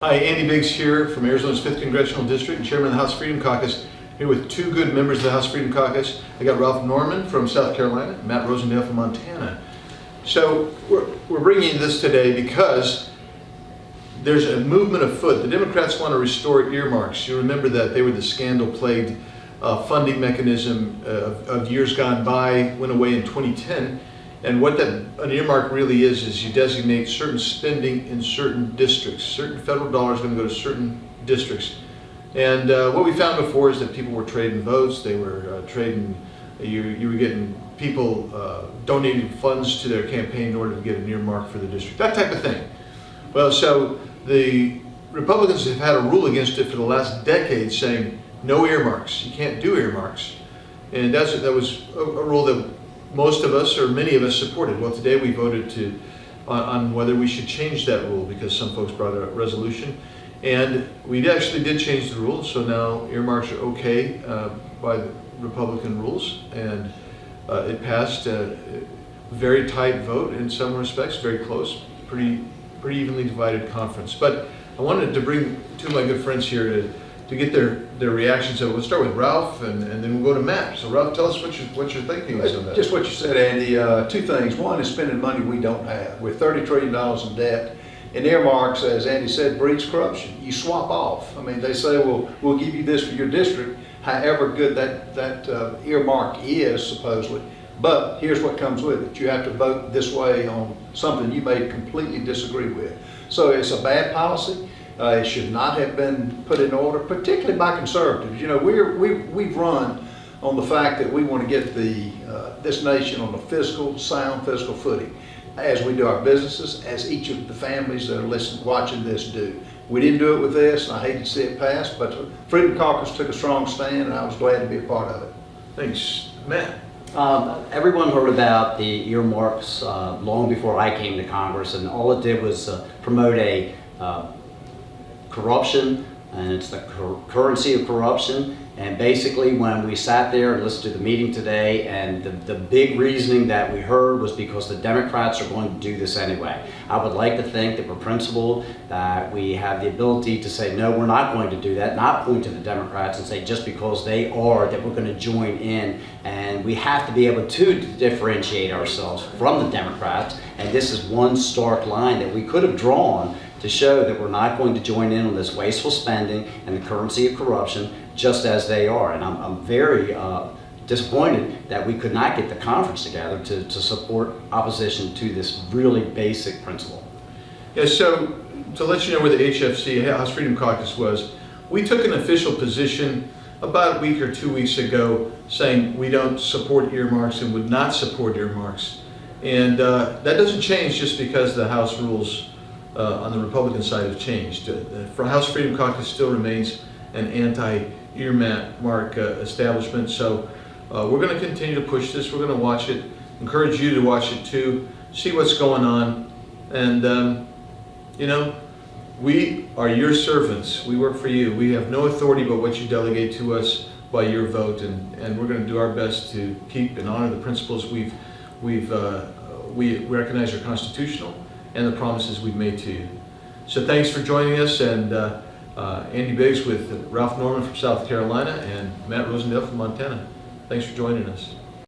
Hi, Andy Biggs here from Arizona's 5th Congressional District and Chairman of the House Freedom Caucus, here with two good members of the House Freedom Caucus. I got Ralph Norman from South Carolina, and Matt Rosendale from Montana. So we're bringing you this today because there's a movement afoot. The Democrats want to restore earmarks. You remember that they were the scandal-plagued funding mechanism of years gone by, went away in 2010. And what an earmark really is you designate certain spending in certain districts. Certain federal dollars are going to go to certain districts. And what we found before is that people were trading votes. They were trading, you were getting people donating funds to their campaign in order to get an earmark for the district, that type of thing. Well, so the Republicans have had a rule against it for the last decade saying no earmarks. You can't do earmarks. And that was a rule that most of us, or many of us, supported. Well, today we voted on whether we should change that rule because some folks brought a resolution. And we actually did change the rule, so now earmarks are okay by the Republican rules. And it passed a very tight vote in some respects, very close, pretty evenly divided conference. But I wanted to bring two of my good friends here to get their reactions. So we'll start with Ralph, and then we'll go to Matt. So Ralph, tell us what you're thinking on that. Just what you said, Andy. Two things. One is spending money we don't have. We're $30 trillion in debt. And earmarks, as Andy said, breeds corruption. You swap off. I mean, they say, well, we'll give you this for your district, however good that earmark is, supposedly. But here's what comes with it. You have to vote this way on something you may completely disagree with. So it's a bad policy. It should not have been put in order, particularly by conservatives. You know, we've run on the fact that we want to get this nation on a sound fiscal footing, as we do our businesses, as each of the families that are watching this do. We didn't do it with this, and I hate to see it pass, but the Freedom Caucus took a strong stand, and I was glad to be a part of it. Thanks. Matt? Everyone heard about the earmarks long before I came to Congress, and all it did was promote a corruption, and it's the currency of corruption. And basically, when we sat there and listened to the meeting today, and the big reasoning that we heard was because the Democrats are going to do this anyway. I would like to think that we're principled, that we have the ability to say, no, we're not going to do that, not point to the Democrats and say just because they are, that we're going to join in. And we have to be able to differentiate ourselves from the Democrats. And this is one stark line that we could have drawn to show that we're not going to join in on this wasteful spending and the currency of corruption just as they are. And I'm very disappointed that we could not get the conference together to support opposition to this really basic principle. Yeah, so to let you know where the HFC, House Freedom Caucus was, we took an official position about a week or 2 weeks ago saying we don't support earmarks and would not support earmarks. And that doesn't change just because the House rules on the Republican side have changed. For House Freedom Caucus still remains an anti-earmark establishment. So we're going to continue to push this. We're going to watch it, encourage you to watch it too, see what's going on. And you know, we are your servants. We work for you. We have no authority but what you delegate to us by your vote, and we're going to do our best to keep and honor the principles we recognize are constitutional and the promises we've made to you. So thanks for joining us, and Andy Biggs with Ralph Norman from South Carolina and Matt Rosendale from Montana. Thanks for joining us.